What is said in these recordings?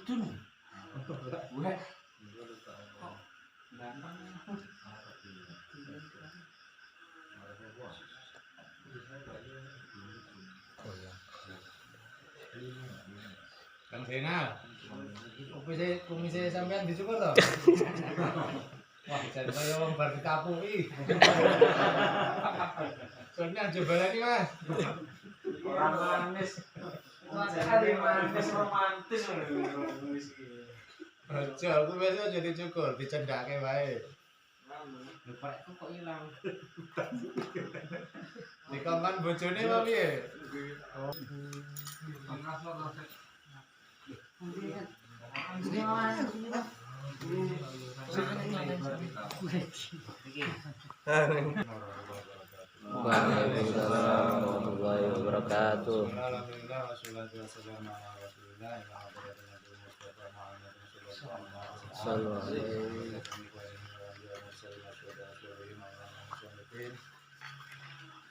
Itu nih. Gue. Kang Sena, kumisnya sampean dicukur toh? Wah, jadi kaya wong bar ditapuki. Soalnya jobalan iki, Mas. Orang manis. Jadi manis romantis wis iki. Aja, aku biasa jadi cukur, dicendake wae. Lepakku kok ilang. Dikongkon bojone apa piye? Oh. Waalaikumsalam warahmatullahi wabarakatuh. Alhamdulillah wassalatu wassalamu ala Rasulillah wa ala alihi Mustafa Muhammad sallallahu alaihi wasallam.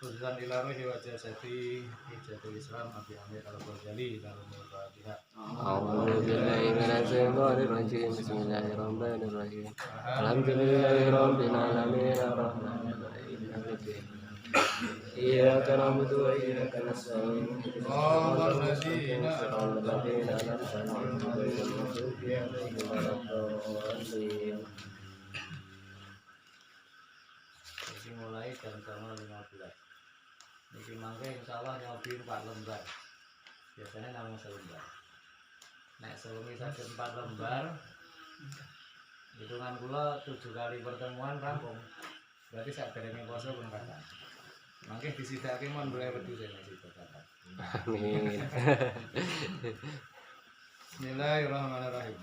Khususan ilahi wajah sati hijatul Islam Abi Amir Al-Ghazali dalam Al-Fatihah. A'udzu billahi minasy syaithanir rajim. Bismillahirrahmanirrahim. Alhamdulillahirabbil alamin arrahmanir rahim maliki yaumiddin. Iyyaka na'budu wa iyyaka nasta'in. Ihdinas siratal ladzina an'amta 'alaihim ghairil maghdubi 'alaihim waladdallin. Mulai jam 15. Niki mangke insyaallah nyobi 4 lembar. Biasanya namung selembar. Nek sewengi saged 4 lembar. Hitungan kula 7 kali pertemuan rampung. Berarti sakderenge puasa pun kata. Mangke disidake mon boleh wedhus nek situ kata. Amin. Bismillahirrahmanirrahim.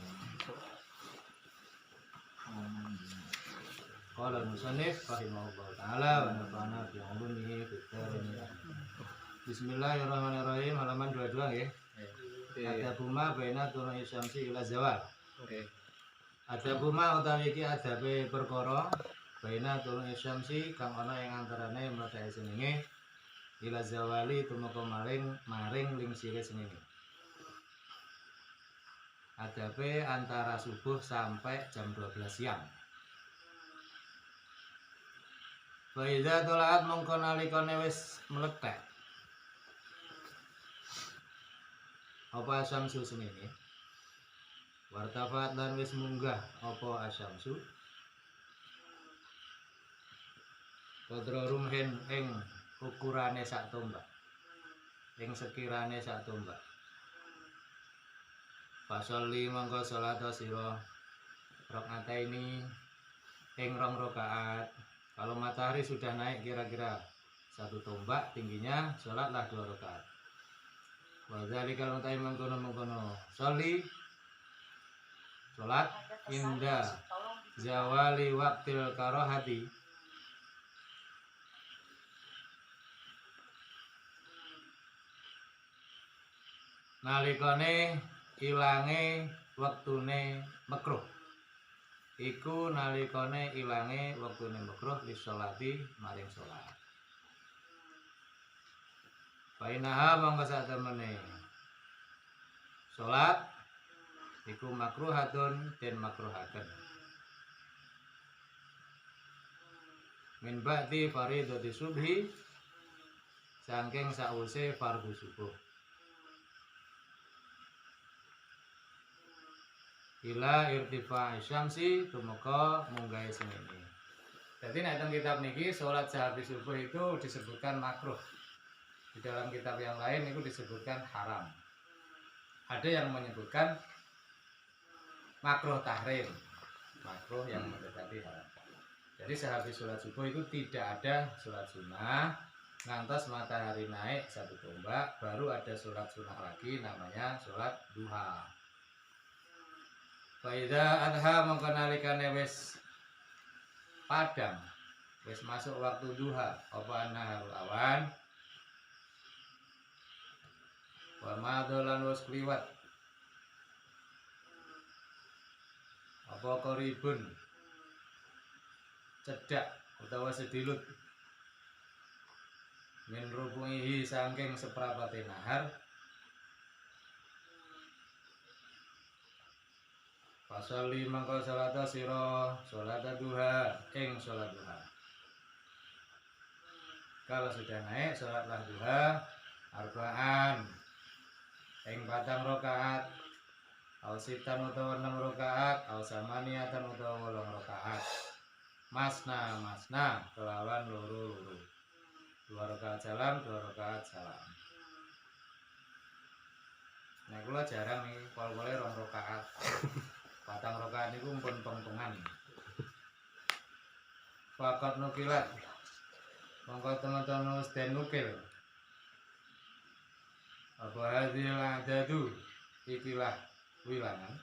Qala al-musannif rahimahullah ta'ala wa nafa'ana bi 'ulumihi fid dharain. Bismillahirrahmanirrahim, halaman 22 nggih. Ada buma baina turun syamsi ila zawal. Ada buma utawi iki adabe perkara baina turun syamsi kang ana ing antarane mlethake srengenge ila zawali tumeka maring lingsire srengenge. Adabe antara subuh sampai jam 12 siang. Faiza tolaat mongko nalikane wis mlethek. Apa asyamsu semene? Wartafat dan wis munggah apa asyamsu? Qadra rumhin ing ukurane sak tombak. Ing sekirane sak tombak. Fasolli mongko salat sira rakaataini ing 2 rakaat. Kalau matahari sudah naik kira-kira 1 tombak tingginya, sholatlah 2 rakaat. Wadzalika mutai mengkono sholli sholat inda zawali waktil karohati nalikane ilange wektune makruh. Iku nalikane ilange wektune makruh li sholati maring sholat. Fainaha mongko sak temene sholat iku makruhatun den makruhaken. Min ba'di faridati subhi saking sause fardhu subuh. Ila irtifa'i syamsi tumeka munggahe srengenge. Jadi nek teng kitab niki salat sehabis subuh itu disebutkan makruh. Di dalam kitab yang lain itu disebutkan haram. Ada yang menyebutkan makruh tahrim. Makruh yang mendekati haram. Jadi sehabis sholat subuh itu tidak ada sholat sunnah. Ngantos matahari naik 1 tombak baru ada sholat sunnah lagi namanya sholat duha. Faida adha mongko nalikane wis padang, wis masuk waktu duha, apa naharul awan, wa madolan wis kliwat, apa koribun, cedak utawa sedilut, min rubuhihi saking seprapate nahar, Fasalli mangko salata sira salata duha ing salat duha. Kalau sudah naik salatlah duha arba'an ing 4 rakaat au sitan utawa 6 rakaat au samaniatan utawa 8 rakaat. Masna kelawan loro 2 rakaat salam 2 rakaat salam. Nah kula jarang nih pol-pole 2 rakaat. 4 rakaat niku pun peng-pengan. Fakat nukilat mongko teman-teman wis den nukil. Apa hadil adadu ikilah wilangan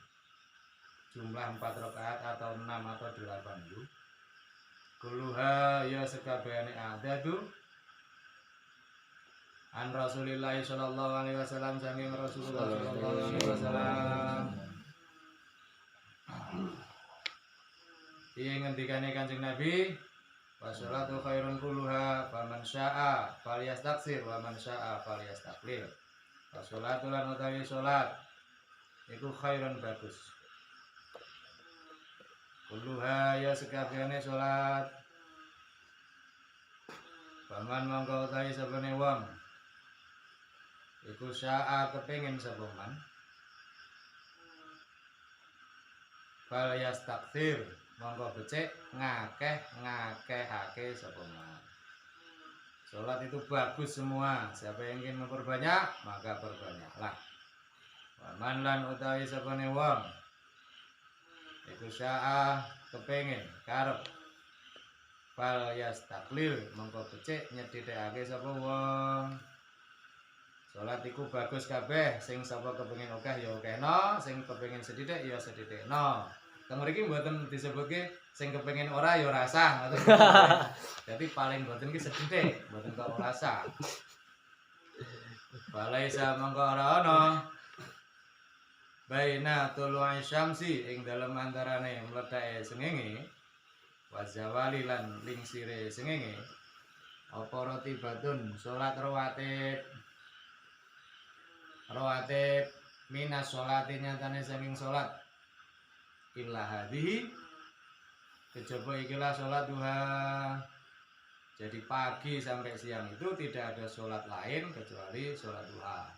jumlah 4 rakaat atau 6 atau 8 itu. Kuluha ya sekabehane adadu an Rasulillah sallallahu alaihi wasallam saking Rasulullah sallallahu alaihi wasallam. Iya ngendikane Kanjeng Nabi, wassalatu khairun kulluha faman syaa falyastaksir wa man syaa falyastaqlil. Wassalatu lan utawi salat iku khairun bagus. Kulluha ya sekabehane salat. Faman mangko utawi sabene wong iku syaa kepengin sapa man. Falyastakthir monggo becik ngakeh-ngakehake sapa man. Salat itu bagus semua. Siapa yang ingin memperbanyak maka perbanyaklah. Waman lan utawi sapane wong iku syaa kepengin karep falyastaklil monggo becik nyedhithekake sapa wong. Salat iku bagus kabeh, sing sapa kepengin akeh ya akehno, sing kepengin sedhithik ya sedhithikno. Teng mriki mboten disebutke sing kepengin ora ya rasa ngoten. Dadi paling mboten ki sedhithik, mboten kok rasa. Balaisa mongko ora ana baina tulu'i syamsi ing dalem antarane mledake sengenge wa zawali lan lingsire sengenge apa ratibatun salat rawatib minas sholati nyatane saking salat illa hadhihi kejaba ikilah salat duha. Jadi pagi sampai siang itu tidak ada salat lain kecuali salat duha.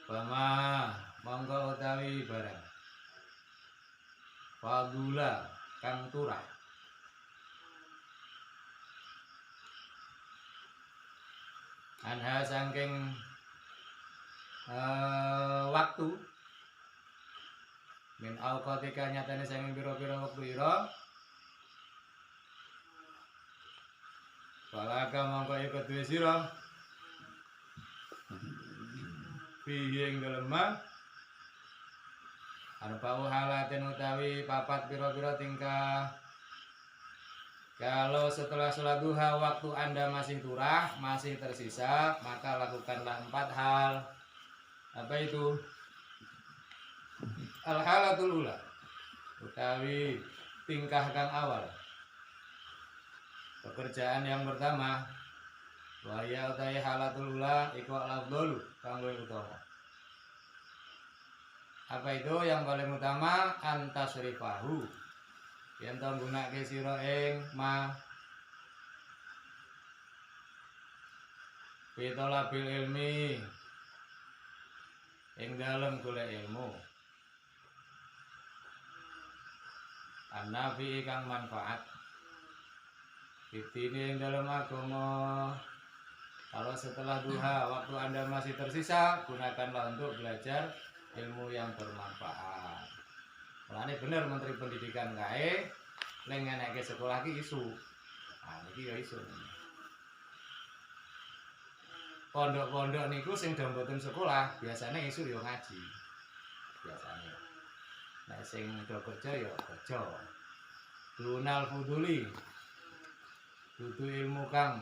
Bama monggo utawi barang fadula kang turah anha saking waktu min auqatika nyatane saking pira-pira wektu ira falaka mongko iku duwe sira fihi ing dalem arba'u halatin utawi papat pira-pira tingkah. Kalau setelah sholat duha waktu Anda masih turah, masih tersisa, maka lakukanlah 4 hal. Apa itu? Al-halatul ula utawi tingkah kang awal. Pekerjaan yang pertama waya utawi halatul ula iku al-afdalu kang luwih utama. Apa itu yang paling utama? Antasrifahu yen to nggunakake sira ing ma pitolabil ilmi ing dalem golek ilmu anafi kang manfaat ditini ing dalem agama. Kalau setelah duha waktu Anda masih tersisa, gunakanlah untuk belajar ilmu yang bermanfaat. Mulane bener Menteri Pendidikan kae ning ngenekke sekolah ki isu. Ah iki ya isu. Pondok-pondok niku sing do mboten sekolah, biasane isu ya ngaji. Biasane. Nek sing do kerja ya kerja. Dunal fuduli. Dudu ilmu kang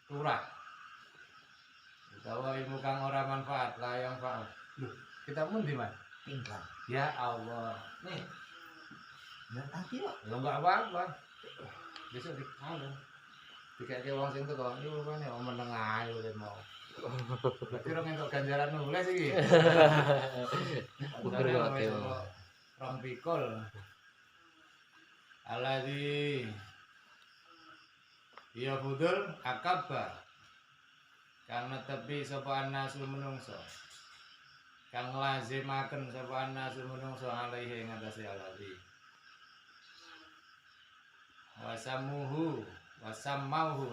turah. Utawa ilmu kang ora manfaat, layang faat. Loh, kita pun di mana? Tinggal. Ya Allah. Nih. Lihat hati Pak. Ya enggak apa-apa. Besok di anu. dikeke wong sing teko iki rupane wong meneng ae lho mau. Berarti rong entuk ganjaran nulis iki. Bukan kok ya. Rong pikul. Alladzi ya budul akabba kang netepi sapa anasul menungso kang lazimaken sapa anasul menungso alaihi ing atase alladzi wasammuhu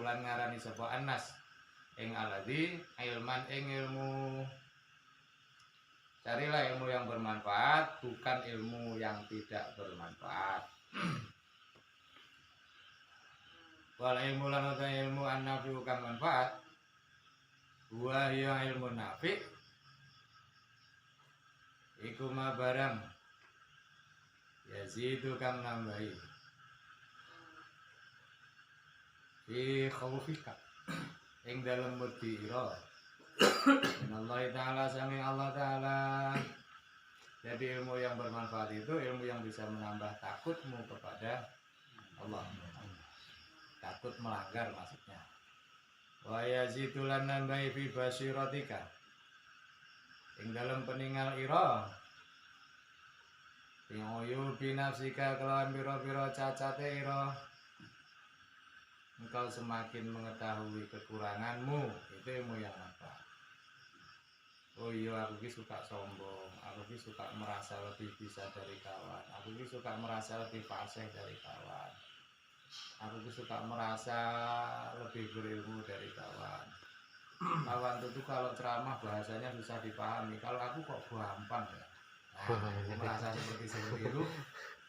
lan ngarani sapa anas ing alladzi ilman ing ilmu. Carilah ilmu yang bermanfaat, bukan ilmu yang tidak bermanfaat. Wal ilmu lan ilmu an-nafi kang manfaat. Wa ya ilmu nafi. Iku ma barang yazidu kang nambahi. Fi khaufika ing dalem wedi ira. Allah Ta'ala sami Allah Ta'ala. Jadi ilmu yang bermanfaat itu ilmu yang bisa menambah takutmu kepada Allah. Takut melanggar maksudnya. Wa yazidu lan nambahi fi basiratika ing dalem peningal ira. Pingoyu binafsika kelawan biro-biro cacate ira. Engkau semakin mengetahui kekuranganmu. Itu ilmu yang manfaat. Oh iya, aku ki suka sombong, aku ki suka merasa lebih bisa dari kawan, aku ki suka merasa lebih fasih dari kawan, aku ki suka merasa lebih berilmu dari kawan. Kawan itu kalau ceramah bahasanya susah dipahami, kalau aku kok gampang ya. Nah, merasa seperti itu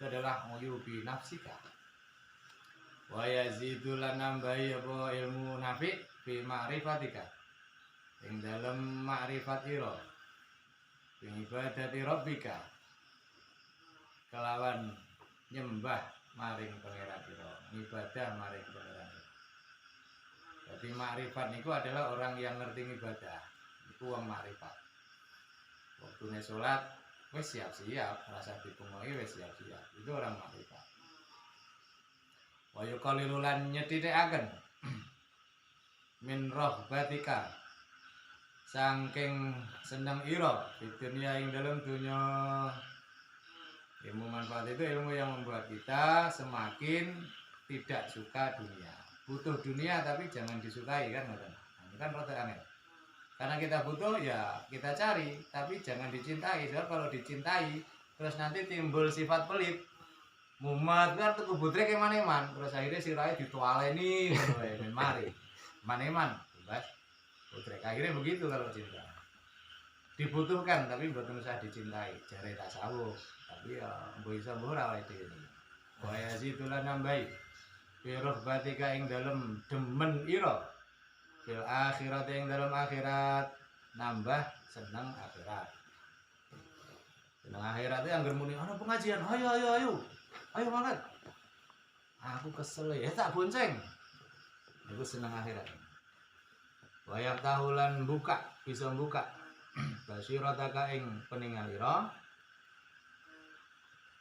adalah nguyubi nafsika. Wa yazidu lan nambahi apa ilmu nafi fi ma'rifatika. Ing dalem makrifat ira ing ibadati rabbika kelawan nyembah maring pangeran ira ibadah maring pangeran. Jadi makrifat niku adalah orang yang ngerti ibadah iku wong makrifat. Waktune salat wis siap-siap rasa dipungohi wis siap-siap itu orang makrifat. Wa yuqalilulan nyethithikaken min rahbatika saking seneng ira di dunia ing dalam dunia. Ilmu manfaat itu ilmu yang membuat kita semakin tidak suka dunia. Butuh dunia tapi jangan disukai kan, nah, ini kan rada aneh. Karena kita butuh ya kita cari tapi jangan dicintai. Soalnya kalau dicintai terus nanti timbul sifat pelit. Mumet kan tuku butrek ke maneman terus akhirnya sirahe ditualeni men mari. Maneman bebas. Putrek akhirnya begitu kalau cinta dibutuhkan tapi mboten usah dicintai jare tasawuf tapi ya mbok iso mbok ora wae dhewe. Wa yazitulan nambahi fi rahbatika ing dalem demen ira fil akhirat ing dalem akhirat nambah seneng akhirat. Seneng akhirat itu anggar muni ana pengajian ayo banget aku kesel ya tak bonceng itu seneng akhirat. Wayak tahulan buka bisa buka basirataka ing peningal ira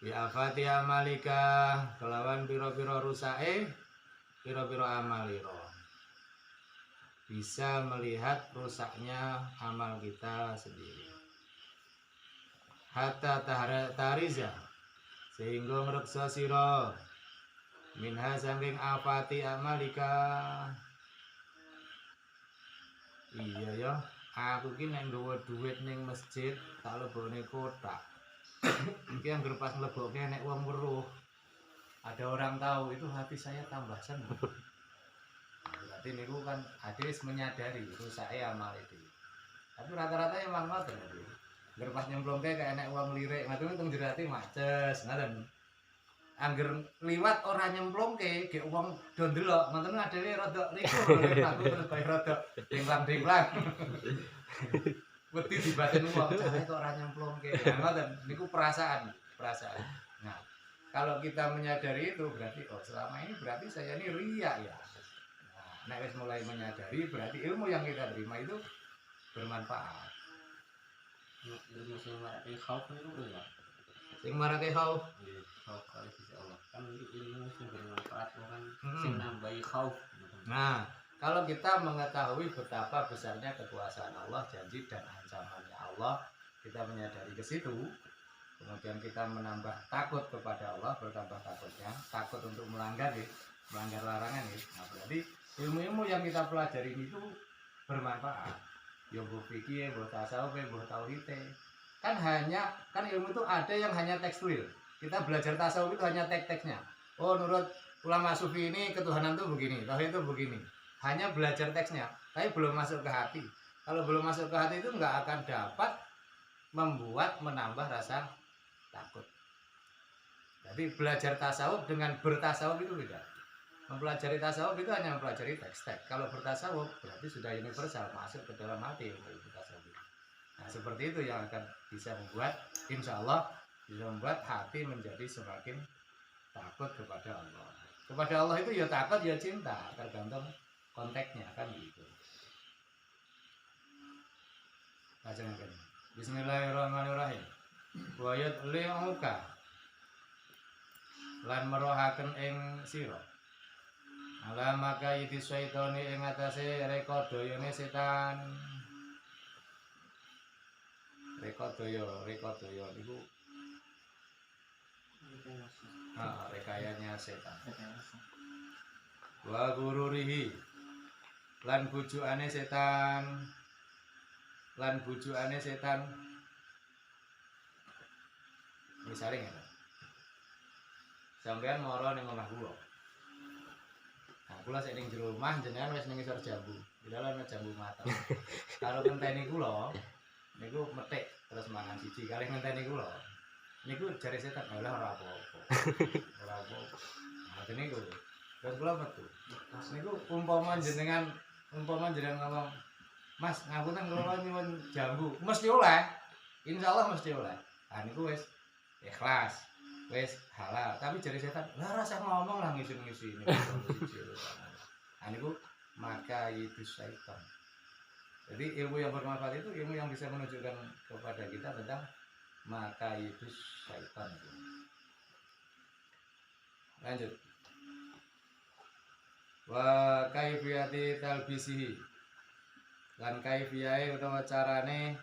bi afati amalika kelawan pira-pira rusake pira-pira amal ira. Bisa melihat rusaknya amal kita sendiri. Hatta tariza sehingga ngreksa sira minha saking afati amalika. Iya ya, aku ki nek nggawa dhuwit ning masjid tak lebokne kotak. Iki anggere pas mlebokke nek wong weruh. Ada orang tahu itu hati saya tambah senang. Berarti niku kan hadis menyadari rusake amal itu. Tapi rata-rata emang ngoten iki. Anggere pas nyemplungke kayak nek wong lirik, ngoten teng jerati maces, ngoten. Angger liwat ora nyemplungke gek wong do ndelok ngoten adewe rada riku aku terus bae rada dinglang-dinglang. Wedi dibaten wong jare kok ora nyemplungke. Ngoten niku perasaan. Nah, kalau kita menyadari itu berarti oh selama ini berarti saya ini riya ya. Nah, nek wis mulai menyadari berarti ilmu yang kita terima itu bermanfaat. Ilmu sing marake khauf niku lho. Sing marake khauf Khauf kali Allah kan ilmu sing bermanfaat kan sing nambahi khauf. Nah, kalau kita mengetahui betapa besarnya kekuasaan Allah, janji dan ancamannya Allah, kita menyadari ke situ, kemudian kita menambah takut kepada Allah, bertambah takutnya, takut untuk melanggar larangan ya. Nah, berarti ilmu-ilmu yang kita pelajari itu bermanfaat. Ya mbok fikih, mbok tasawuf, mbok tauhid. Kan ilmu itu ada yang hanya tekstual. Kita belajar tasawuf itu hanya teks-teksnya. Oh, menurut ulama sufi ini ketuhanan itu begini, tauhid itu begini. Hanya belajar teksnya, tapi belum masuk ke hati. Kalau belum masuk ke hati itu nggak akan dapat menambah rasa takut. Jadi belajar tasawuf dengan bertasawuf itu beda. Mempelajari tasawuf itu hanya mempelajari teks-teks. Kalau bertasawuf berarti sudah universal, masuk ke dalam hati ilmu tasawuf. Nah, seperti itu yang akan bisa membuat, insya Allah bisa membuat hati menjadi semakin takut kepada Allah. Kepada Allah itu ya takut ya cinta, tergantung konteksnya kan gitu. Bacakan. Bismillahirrahmanirrahim. Wa yadli'uka lan merohaken ing sira. Ala maka iki syaitone ing atase reka dayane setan. Reka daya niku rekayanya setan. Wa gururihi lan bujukane setan. Misalnya ngene. Sampeyan mara ning omah kula. Nah, kula sik ning jero omah jenengan wis ning isor jambu. Di dalam jambu mateng. Karo ngenteni kula niku metik terus mangan siji kalih ngenteni kula. Niku jare setan ora apa-apa. Ora apa-apa. Nah, niku. Terus kula metu. Mas niku umpama jenengan ngomong, "Mas, ngapunten kula nyuwun jambu." Mesti oleh. Insyaallah mesti oleh. Ah niku wis ikhlas. Wis halal, tapi jari setan, lah rasa ngomong lah ngisi-ngisi ini. Nah, niku maka itu syaitan. Jadi ilmu yang bermanfaat itu ilmu yang bisa menunjukkan kepada kita tentang maka itu syaitan. Lanjut. Wa kaifiyati talbisihi. Lan kaifiyahe utawa carane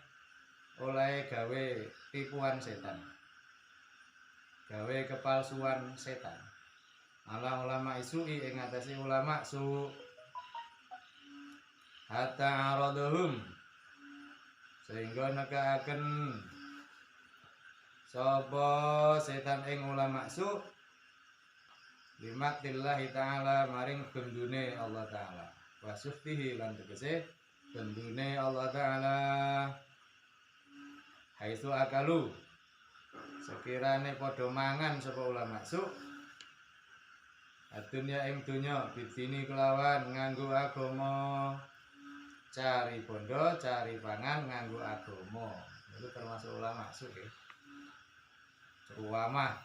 oleh gawe tipuan setan. Gawe kepalsuan setan. Ala ulama isu'i ing atase ulama su hatta aradhum sehingga nekaaken sapa setan ing ulama su limaktillahi ta'ala maring bendune Allah ta'ala wa suftihi lan tegese bendune Allah ta'ala haitsu akalu sekirane padha mangan sapa ulama su adunya ing donya bidini kelawan nganggo agama cari bondo cari pangan nganggo agama itu termasuk ulama su nggih ceruamah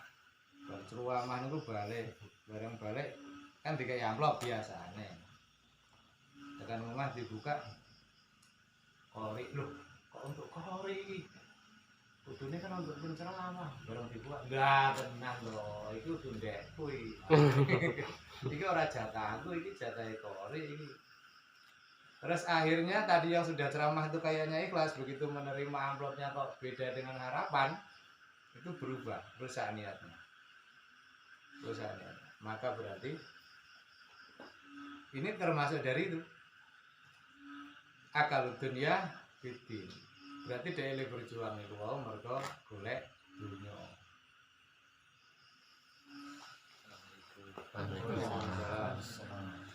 niku bareng balik kan dikai amplop biasane tekan rumah dibuka kori lho kok untuk kori iki kudune kan untuk penceramah bareng dibuat enggak tenang loh itu ndek kuwi iki ora jatahku iki jatahe kori iki terus akhirnya tadi yang sudah ceramah itu kayaknya ikhlas begitu menerima amplopnya kok beda dengan harapan itu berubah rusak niatnya maka berarti ini termasuk dari itu akal dunia bidin. Berarti dhek berjuang iku wae mergo golek dunya.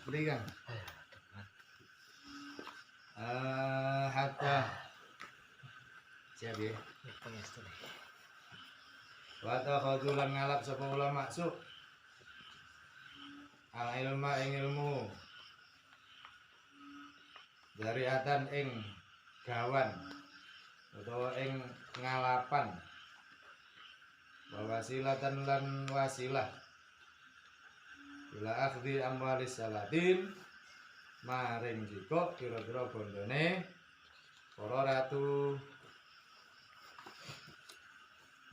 Beri kan? Hatta siap ya. Wa takhudulan ngalap sapa ulama su. Al ilma ing ilmu. Dari atan ing gawan utawa ing ngalapan wasilatan lan wasilah ila akhdi amwalis salatin maring jika kira-kira bondone para ratu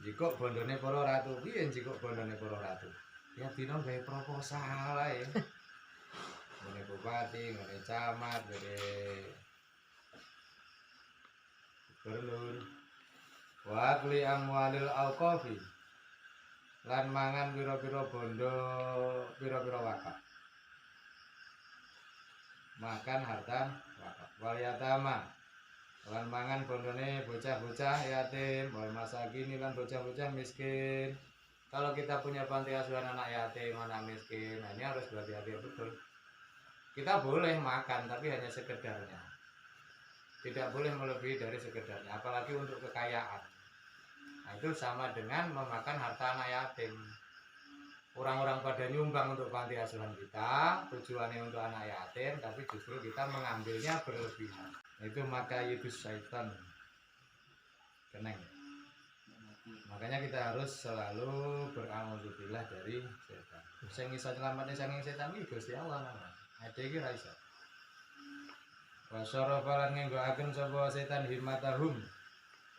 jika bondone para ratu piye jika bondone para ratu ya dina gawe proposal ae bondone bupati, nggone camat, nggone gubernur. Wa akli amwalil auqafi lan mangan pira-pira bondo, pira-pira wakaf. Makan harta wakaf. Wal yatama lan mangan bondone bocah-bocah yatim, wal masakin lan bocah-bocah miskin. Kalau kita punya panti asuhan anak yatim, anak miskin, nah ini harus berhati-hati betul. Kita boleh makan tapi hanya sekedarnya. Tidak boleh melebihi dari sekedarnya, apalagi untuk kekayaan. Nah, itu sama dengan memakan harta anak yatim. Orang-orang pada nyumbang untuk panti asuhan kita, tujuannya untuk anak yatim, tapi justru kita mengambilnya berlebihan. Itu maka yudus syaitan keneng. Makanya kita harus selalu berauzubillah dari setan. Sing iso nyelametne saking setan iki Gusti Allah namanya. Ade iki ra iso. Wa syarafa lan ngenggoaken sapa setan himmatahum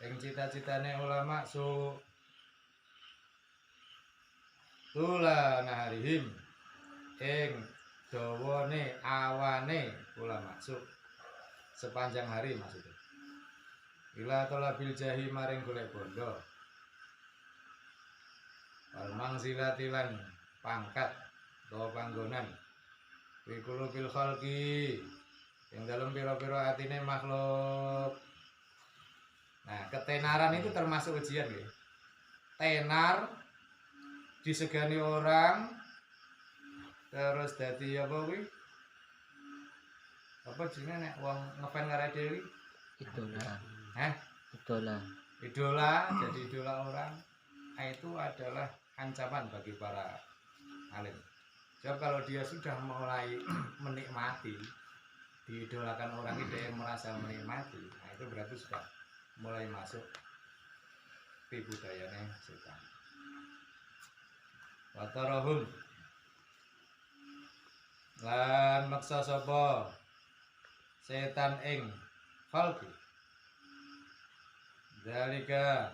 ing cita-citane ulama tula naharihim ing dawane awane ulama sepanjang hari maksudnya. Ila talabil jahi maring golek bondo. Wal mangzilatilan pangkat atau panggonan. Wikulu bil khalqi yang dalam pira-pira atine makhluk. Nah, ketenaran itu termasuk ujian ya. Tenar disegani orang terus dadi apa kuwi? Apa jenenge nek wong ngefan karo dhewe? Idola. Hah? Idola. Idola, jadi idola orang. Nah, itu adalah ancaman bagi para alim. Sebab kalau dia sudah mulai menikmati, diidolakan orang itu yang merasa menikmati, nah itu berarti sudah mulai masuk tipu dayanya setan. Watarahum lan maksa sapa setan ing khalqi dalika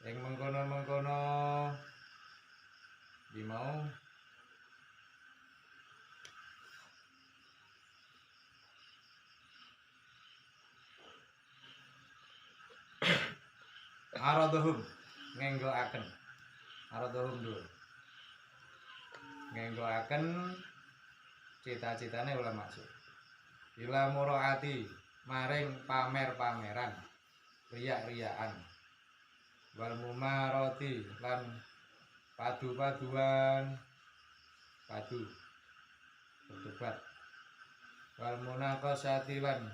ing mengkono-mengkono dimau aradhum ngenggoaken aradhum dulu ngenggoaken cita-citane ulama maksud ila muraati maring pamer-pameran riak-riaan wal mumarati lan padu-paduan padu berdebat wal munaqashati lan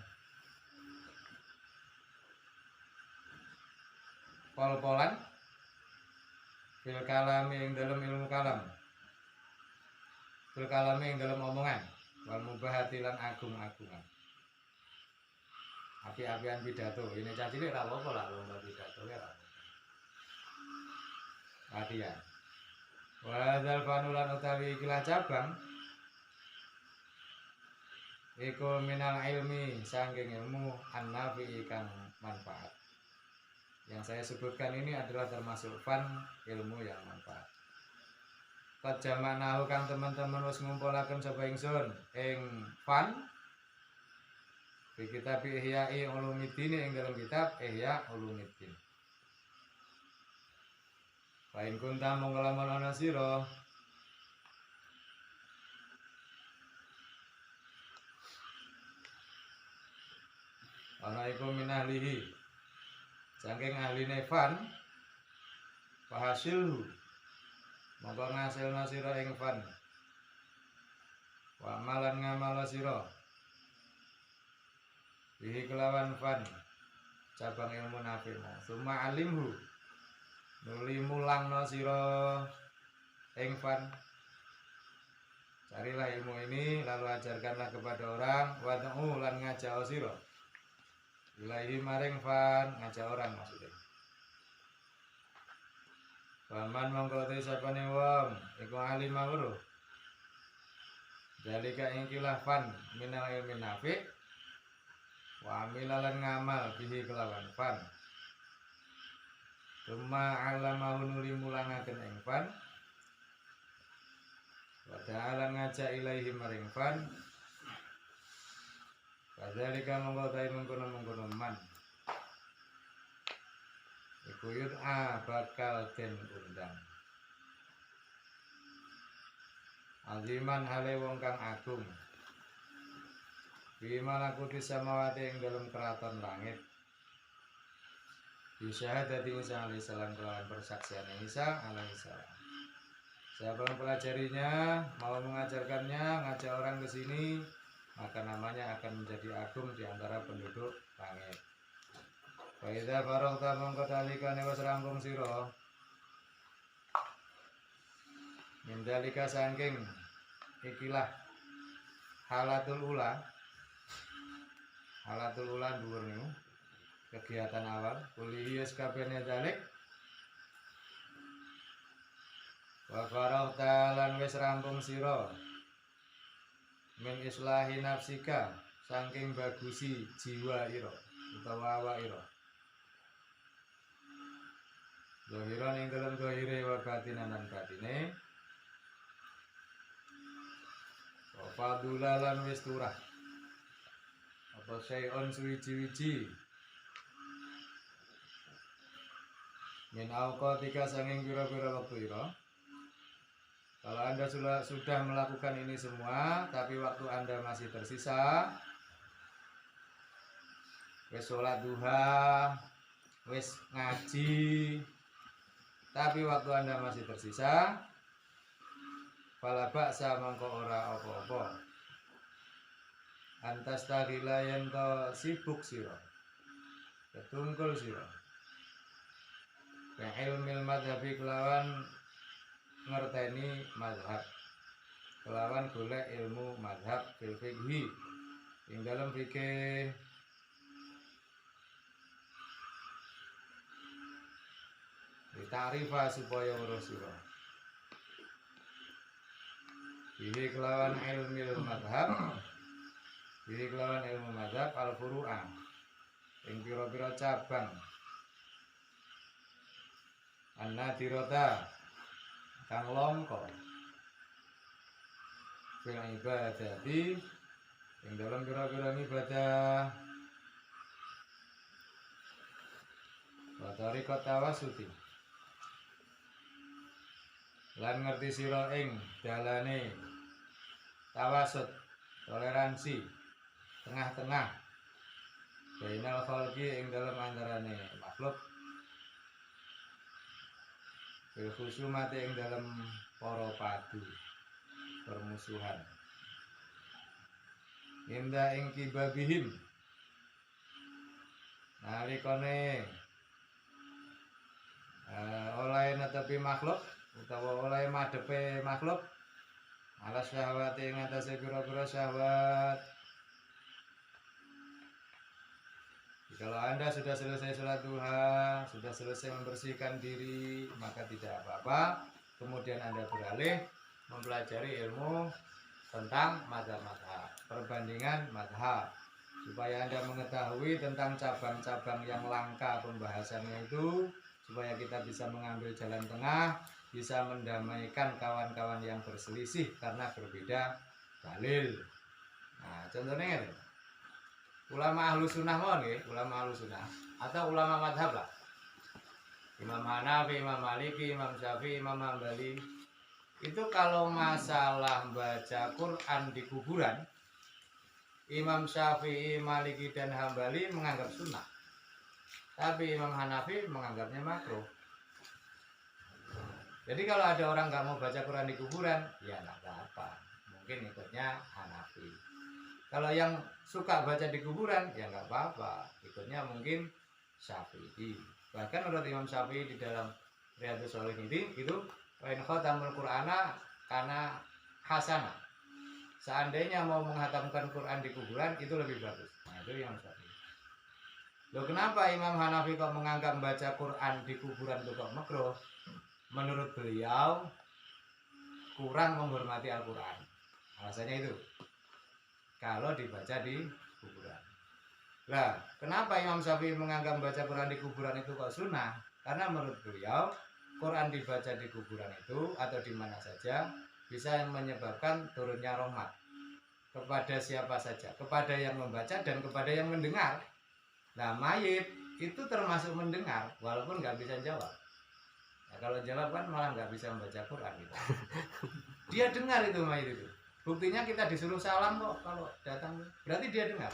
pol-polan fil kalami ing dalam ilmu kalam fil kalami ing dalam omongan wal mubahati lan agung-agungan api-apian pidato ini cacile ra apa lah lomba pidato ya ra latihan wadal fanulan utawi ikilah cabang iku minal ilmi saking ilmu an-nafi kang manfaat. Yang saya sebutkan ini adalah termasuk fan ilmu yang manfaat. Qad jama'nahu kang teman-teman wis ngumpulaken sapa ingsun ing fan di kitab Ihya Ulumuddin ing dalam kitab Ihya Ulumuddin. Lain kunta mung lamun ana sira ana iku minahlihi saking ahline fan fahasilhu monggo ngasilna sira ing fan wa amalan ngamala sira bihi kelawan fan cabang ilmu nafi summa alimhu nuli mulangno sira ing fan carilah ilmu ini lalu ajarkanlah kepada orang wad'u lan ngajak sira ilahi maring fan ngajak orang maksudnya paman mongko te sapane wong iku alim mawruh dalika ing kilafan minal ilmi nafi wa amilalan ngamal bihi kelawan fan Tuma alamahu nuli mulangaken ing fan wa ta'ala ngajak ilaihi maring fan kadzalika mengkotai mengkono man iku yud'a bakal den undang aziman hale wong kang agung bima lakuti samawati ing dalam keraton langit bisyahadati Isa alaihi salam kelawan persaksian Isa alaihi salam. Siapa yang pelajarinya, mau mengajarkannya, ngajak orang ke sini, maka namanya akan menjadi agung di antara penduduk langit. Wa idza faragta mongko talikane wis rampung sira. Mindalika saking ikilah halatul ula dhuwur niku kegiatan awal kuliah kabehane dalik wa faragta lan wis rampung sira min islahi nafsika saking bagusi jiwa ira utawa awak ira zahiran ing dalam zahire wa batinan lan batine wa fadulalan wis turah apa sayon suwiji-wiji min awqatika sanging pira-pira waktu ira. Kalau Anda sudah melakukan ini semua tapi waktu Anda masih tersisa, wis sholat duha, wis ngaji, tapi waktu Anda masih tersisa, fala ba'sa mangko ora apa-apa. Antas taghila yen to sibuk sira. Ketungkul sira. Ilmil madhabi kelawan ngerteni madhab kelawan golek ilmu madhab fil fikhi ing dalam fikih ditarifa supaya urus sira ini kelawan ilmil madhab ini kelawan ilmu madhab al furu'ah ing pira-pira cabang an-nadirata kang longko fil ibadati ing dalam pira-pira ibadah wa tariqat tawassuti lan ngerti sira ing dalane tawassut toleransi tengah-tengah bainal khalqi ing dalam antarane makhluk bil khusumati ing dalam para padu permusuhan inda ing kibabihim nalikane oleh netepi makhluk utawa oleh madhepe makhluk ala syahwati ing atase pira-pira syahwat. Kalau Anda sudah selesai sholat duha, sudah selesai membersihkan diri, maka tidak apa-apa. Kemudian Anda beralih mempelajari ilmu tentang madhab-madhab, perbandingan madhab, supaya Anda mengetahui tentang cabang-cabang yang langka pembahasannya itu, supaya kita bisa mengambil jalan tengah, bisa mendamaikan kawan-kawan yang berselisih karena berbeda dalil. Nah, contohnya ini. Ulama ahlu sunnah mohon ya, ulama ahlu sunnah atau ulama madhab lah, Imam Hanafi, Imam Maliki, Imam Syafi'i, Imam Hambali itu kalau masalah baca Quran di kuburan, Imam Syafi'i, Maliki dan Hambali menganggap sunnah, tapi Imam Hanafi menganggapnya makruh. Jadi kalau ada orang nggak mau baca Quran di kuburan, ya nggak apa-apa, mungkin ikutnya Hanafi. Kalau yang suka baca di kuburan, ya nggak apa-apa, ikutnya mungkin Syafi'i. Bahkan menurut Imam Syafi'i di dalam Riyadhus Shalihin itu wa in khatamul Qur'ana karena hasanah. Seandainya mau menghatamkan Quran di kuburan itu lebih bagus. Nah, itu Imam Syafi'i. Loh, kenapa Imam Hanafi kok menganggap baca Quran di kuburan itu kok makruh? Menurut beliau kurang menghormati Al-Quran. Alasannya itu kalau dibaca di kuburan. Nah, kenapa Imam Syafi'i menganggap baca Quran di kuburan itu kok sunnah? Karena menurut beliau Quran dibaca di kuburan itu atau di mana saja bisa menyebabkan turunnya rahmat kepada siapa saja, kepada yang membaca dan kepada yang mendengar. Nah, mayit itu termasuk mendengar walaupun nggak bisa jawab. Nah, kalau jawab kan malah nggak bisa membaca Quran gitu. Dia dengar itu mayit itu. Buktinya kita disuruh salam kok kalau datang, berarti dia dengar.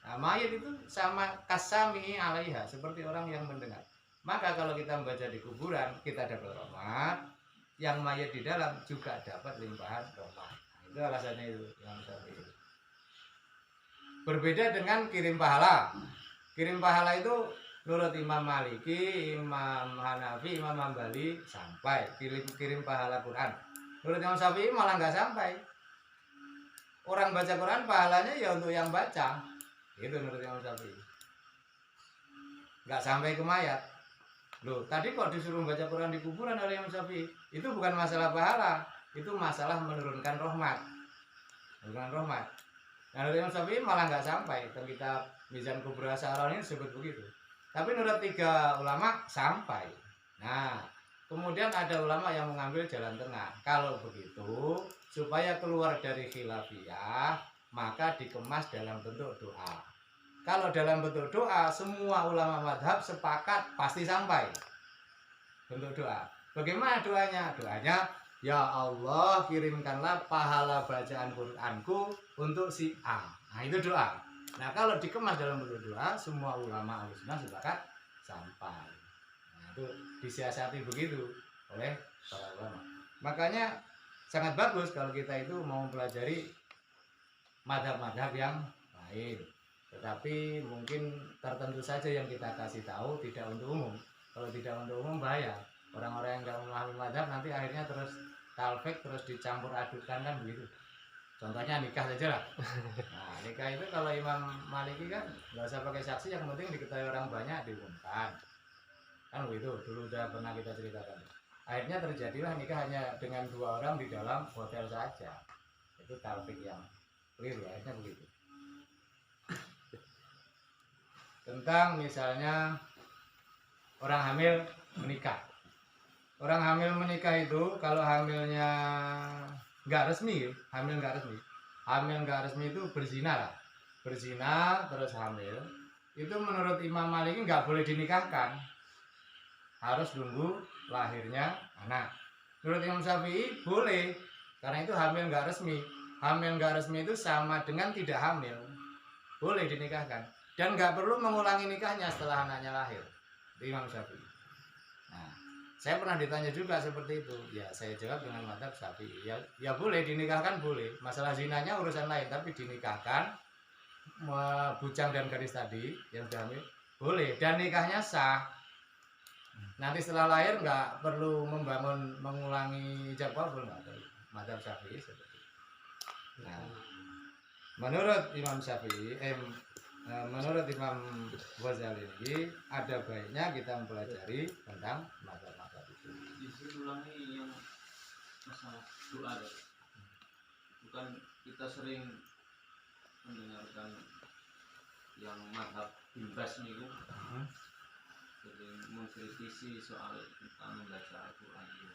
Nah, mayit itu sama kasami alaiha, seperti orang yang mendengar. Maka kalau kita membaca di kuburan, kita dapat rahmat. Yang mayit di dalam juga dapat limpahan rahmat. Itu alasannya itu Imam Syafi'i. Berbeda dengan kirim pahala. Kirim pahala itu menurut Imam Maliki, Imam Hanafi, Imam Hambali sampai kirim pahala Quran. Menurut Imam Syafi'i malah nggak sampai. Orang baca Quran pahalanya ya untuk yang baca. Itu menurut Imam Syafi'i. Nggak sampai ke mayat. Loh, tadi kok disuruh baca Quran di kuburan oleh Imam Syafi'i? Itu bukan masalah pahala, itu masalah menurunkan rahmat. Menurunkan rahmat. Nah, menurut Imam Syafi'i malah nggak sampai. Dalam kitab Mizan Kubra Sa'ron ini disebut begitu. Tapi menurut 3 ulama sampai. Nah, kemudian ada ulama yang mengambil jalan tengah. Kalau begitu, supaya keluar dari khilafiyah, maka dikemas dalam bentuk doa. Kalau dalam bentuk doa, semua ulama madhab sepakat pasti sampai. Bentuk doa. Bagaimana doanya? Doanya, ya Allah kirimkanlah pahala bacaan Quranku untuk si A. Nah, itu doa. Nah, kalau dikemas dalam bentuk doa, semua ulama Ahlussunnah sepakat sampai. Nah, itu disiasati begitu oleh para ulama. Makanya sangat bagus kalau kita itu mau mempelajari madhab-madhab yang lain. Tetapi mungkin tertentu saja yang kita kasih tahu, tidak untuk umum. Kalau tidak untuk umum bahaya. Orang-orang yang tidak memahami madhab nanti akhirnya terus talfik, terus dicampur adukkan kan begitu. Contohnya nikah saja lah. Nah, nikah itu kalau Imam Maliki kan nggak usah pakai saksi, yang penting diketahui orang banyak diumumkan. Kan begitu, dulu udah pernah kita ceritakan. Akhirnya terjadilah nikah hanya dengan 2 orang di dalam hotel saja. Itu talfik yang keliru, akhirnya begitu. Tentang misalnya orang hamil menikah. Orang hamil menikah itu kalau hamilnya nggak resmi, hamil nggak resmi itu berzina lah, berzina terus hamil. Itu menurut Imam Maliki nggak boleh dinikahkan, harus nunggu lahirnya anak. Menurut Imam Syafi'i boleh, karena itu hamil nggak resmi. Hamil nggak resmi itu sama dengan tidak hamil, boleh dinikahkan. Dan nggak perlu mengulangi nikahnya setelah anaknya lahir. Itu Imam Syafi'i. Nah, saya pernah ditanya juga seperti itu. Ya, saya jawab dengan madzhab Syafi'i. Ya boleh dinikahkan, boleh. Masalah zinanya urusan lain, tapi dinikahkan bujang dan gadis tadi yang sudah hamil boleh, dan nikahnya sah. Nanti setelah lahir nggak perlu mengulangi ijab kabul, nggak perlu. Madzhab Syafi'i seperti itu. Nah, menurut Imam Syafi'i, menurut Imam Ghazali ini ada baiknya kita mempelajari tentang madzhab-madzhab itu. Justru ulangi yang masalah doa deh. Bukan kita sering mendengarkan yang madhab bimbas nih, jadi mengkritisi soal tentang membaca Al-Quran itu.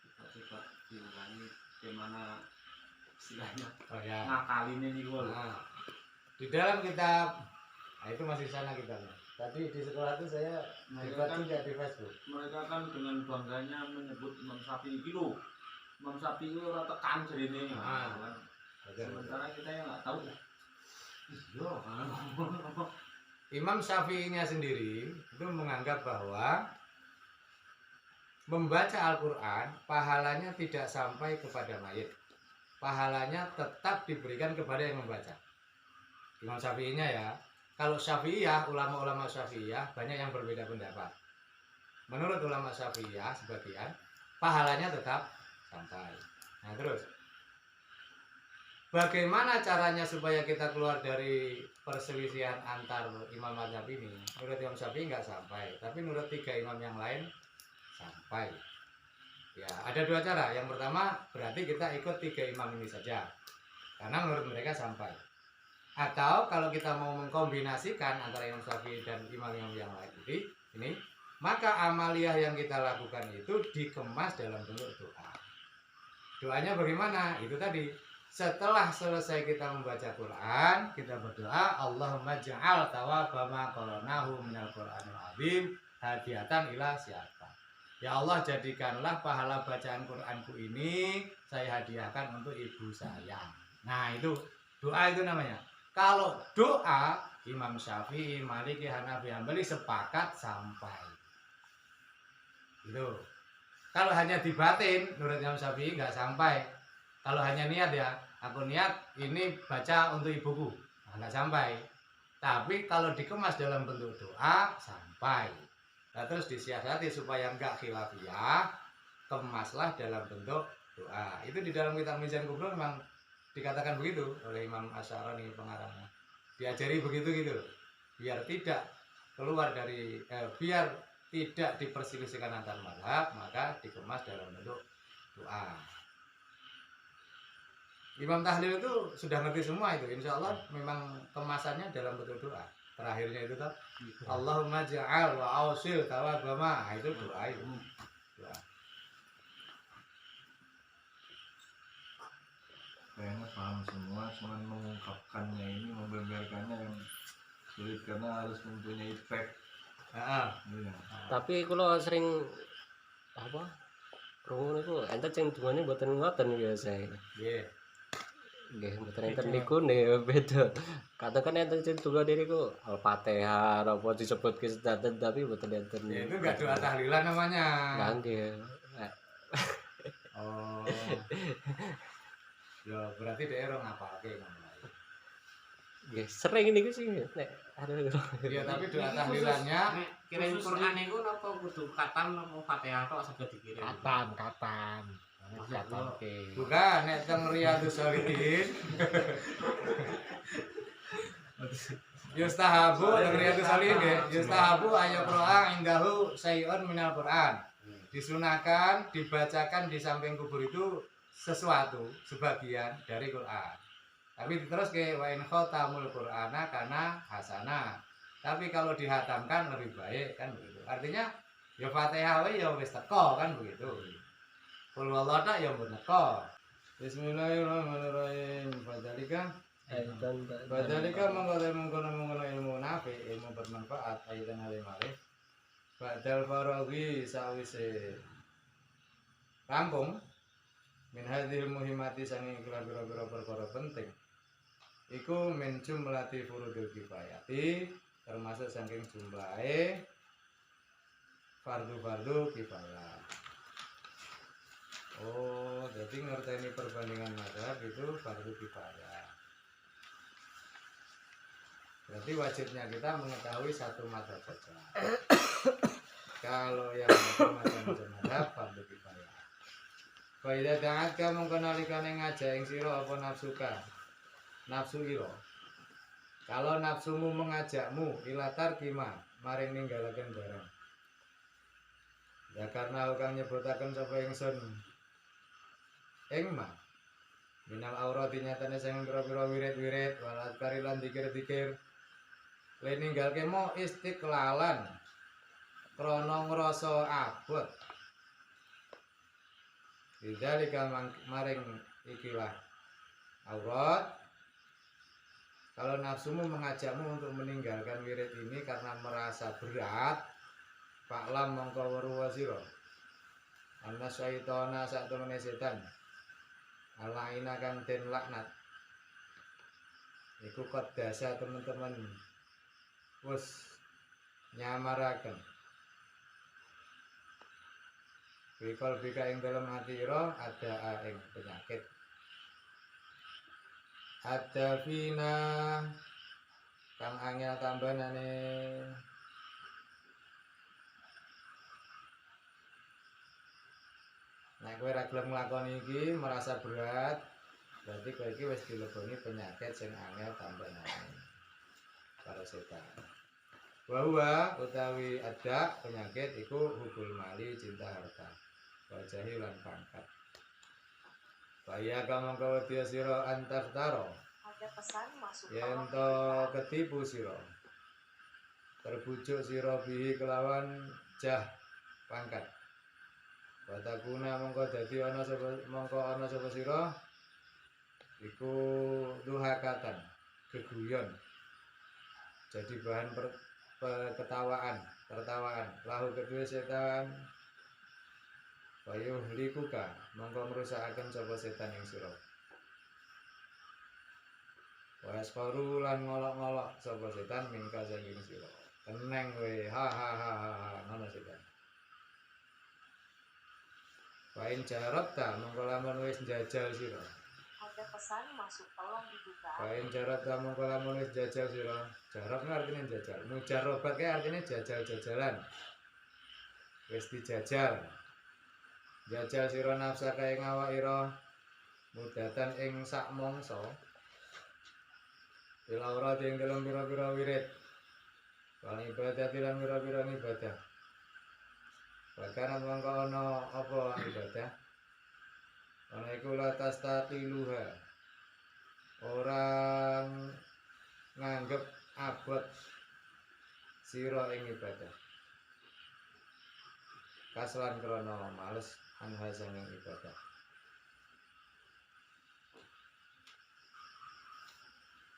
Kita coba diulangi bagaimana istilahnya ngakalinnya nih gue. Nah, di dalam kitab, nah itu masih sana kitabnya. Tadi di sekolah itu saya debat juga di Facebook. Mereka kan dengan bangganya menyebut Imam Syafi'i gitu. Imam Syafi'i itu orang tekan jadi ini. Sementara kita yang nggak tahu. Imam Syafi'inya sendiri itu menganggap bahwa membaca Al-Quran pahalanya tidak sampai kepada mayit. Pahalanya tetap diberikan kepada yang membaca. Imam Syafi'inya ya. Kalau Syafi'iyah, ulama-ulama Syafi'iyah banyak yang berbeda pendapat. Menurut ulama Syafi'iyah sebagian, pahalanya tetap sampai. Nah terus, bagaimana caranya supaya kita keluar dari perselisihan antar imam mazhab ini? Menurut Imam Syafi'i nggak sampai, tapi menurut 3 imam yang lain sampai. Ya, ada 2 cara. Yang pertama, berarti kita ikut 3 imam ini saja, karena menurut mereka sampai. Atau kalau kita mau mengkombinasikan antara Imam Syafi'i dan imam-imam yang lain ini, maka amaliyah yang kita lakukan itu dikemas dalam bentuk doa. Doanya bagaimana? Itu tadi, setelah selesai kita membaca Quran, kita berdoa, Allahumma ja'al thawaba ma qara'nahu minal Qur'anil azim hadiatan ila siapa. Ya Allah, jadikanlah pahala bacaan Quranku ini saya hadiahkan untuk ibu saya. Nah, itu doa itu namanya. Kalau doa, Imam Syafi'i, Maliki, Hanafi, Hambali sepakat sampai. Gitu. Kalau hanya dibatin, menurut Imam Syafi'i nggak sampai. Kalau hanya niat ya, aku niat ini baca untuk ibuku, nggak sampai. Tapi kalau dikemas dalam bentuk doa, sampai. Nah, terus disiasati supaya nggak khilafiyah, kemaslah dalam bentuk doa. Itu di dalam kitab Mizan Kubro memang dikatakan begitu oleh Imam Asy'arani pengarangnya. Diajari begitu gitu, biar tidak keluar dari biar tidak diperselisihkan antar mazhab, maka dikemas dalam bentuk doa. Imam Tahlil itu sudah ngerti semua itu, insya Allah memang kemasannya dalam bentuk doa. Terakhirnya itu tuh, Allahumma ja'al wa ausil tawabama, itu doa itu. Doa. Kayaknya paham semua, cuman mengungkapkannya ini, membeberkannya yang sulit karena harus mempunyai impact. Iya. Tapi kalau sering apa krungu niku enten sing dungane mboten ngoten biasa. Nggih. Nggih, mboten enten niku nih beda. Kadang kan enten sing dungane niku Al-Fatihah apa disebutke sedaten tapi mboten enten. Ya, itu enggak doa tahlilan namanya. Enggak nggih. Oh. Ya berarti daerah ngapalke ngono. Nggih, sering niku sih nek Ya tapi doa tahlilannya kirim Quran niku napa kudu khatam napa Fatihah tok saged dikirim. katam. bukan nek teng Riyadhus Shalihin. Yustahabu teng Riyadhus Shalihin nggih, yustahabu ayaqra'a indahu syai'un minal Qur'an. Disunahkan dibacakan di samping kubur itu sesuatu sebagian dari Quran. Tapi terus ke wa in khatamul Qur'ana karena hasanah. Tapi kalau dihatamkan lebih baik kan begitu. Artinya ya Fatihah wae ya wis teko kan begitu. Qul wallahu ta ya mbok teko. Bismillahirrahmanirrahim. Fadzalika mengkono ilmu nafi, ilmu bermanfaat aidan alim arif. Ba'dal faraghi sawise rampung min hadhil muhimmati sanging kira-kira perkara penting. Iku min jumlati furudul kifayati, termasuk saking jumlahe fardu-fardu kifayah. Oh, jadi ngerteni perbandingan mazhab itu fardu kifayah. Berarti wajibnya kita mengetahui satu mazhab saja. Kalau yang macam-macam mazhab fardu kifayah. Fa idza ta'aka mongko nalikane ngajak ing sira apa nafsuka. Nafsu ira. Kalau nafsumu mengajakmu ilatar kima maring ninggalaken barang. Ya karena kang nyebutaken sapa ingsun ing ma minal aurati nyatane sing pira-pira wirid-wirid wal adkari lan dikir-dikir le ninggalke mo istiqlalan krana ngrasa abot. Bidzalika maring ikilah aurat. Kalau nafsumu mengajakmu untuk meninggalkan wirid ini karena merasa berat, faklam mongko weruh sira. Anna syaitana sak temene setan. Alaina kang den laknat. Iku kodasa teman-teman. Wes nyamaraken. Bikol bika ing dalam hati ira ada ing penyakit. Ada fina kang angel tambanane nek kowe ra gelem nglakoni iki merasa berat berarti kowe iki wis dileboni penyakit sing angel tambanane karo setan. Bahwa utawi ada penyakit iku hubul mali cinta harta wajahi lan pangkat. Kaya kamu kau dia siro antar taro. Ada pesan masuk. Yento ketipu siro. Terbujuk siro bihi kelawan jah pangkat. Batakuna mongko dadi ana sapa sira iku duhakatan geguyon. Jadi bahan tertawaan lahu kedua setan bayuh likuka mongko ngrusakaken sapa setan ing sira. Waskoru lan ngolok-ngolok sapa setan mingka saking sira. Teneng we ha ngono setan. Wain jarot ta mongko lamun wis njajal sira. Ada pesan masuk tolong dibuka. Wain jarot ta mongko lamun wis jajal sira. Jarot artinya jajal. Mujarobat ke artinya jajal-jajalan. Wis dijajal. Jajal sira nafsa kae ngawak ira mudatan ing sak mangsa. Bilawra ing dalam pira-pira wirid. Wal ibadah lan pira-pira ibadah. Bahkan mongko ana apa ibadah? Ana iku la tastaqiluha. Orang nganggep abot sira ing ibadah. Kaslan krana males anha sanging ibadah.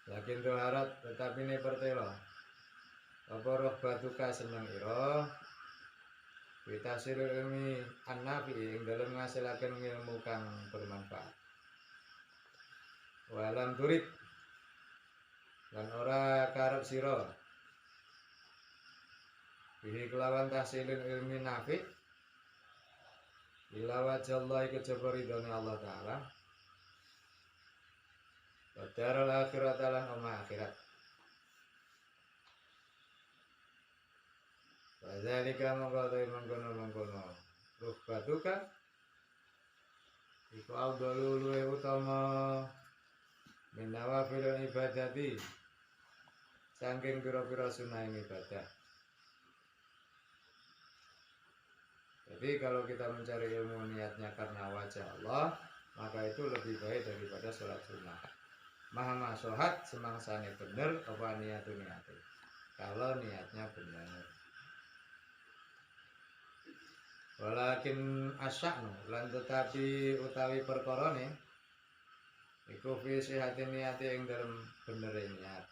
Lakin doharat tetapi ini pertelo. Apa roh batuka seneng ira. Witasil ilmi an-nafi ing dalem ngasilaken ilmu kang bermanfaat. Walam turid lan ora karep sira. Bihi kelawan tahsilul ilmi nafi. Ila wajallahi kejaba ridhone Allah Ta'ala. Wadarul akhirat lan omah akhirat. Wadzalika mengkono ruh batuka iku awdalu luwe utama minawa filun ibadati saking pira-pira sunah ibadah. Jadi kalau kita mencari ilmu niatnya karena wajah Allah, maka itu lebih baik daripada sholat sunnah. Maha sohat semangsane bener apa niatnya kalau niatnya benar. Walakin asya'nu lan tetapi utawi perkarane iku fi sihatin niati ing dalem bener niat.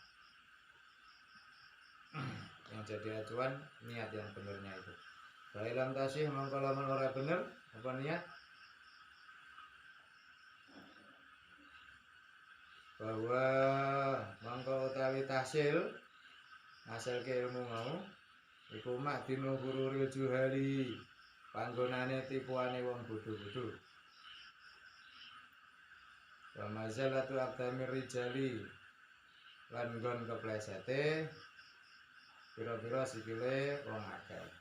Yang jadi acuan niat yang benernya itu. Bailam tasih mongko lamun ora bener apa niat bahwa mangko utawi tahsil hasil ke ilmu mau iku mak dino gururil juhali panggonane tipuane wong bodho-bodho wa mazalatu aqdamir rijali lan nggon keplesete pira-pira sikile wong akeh.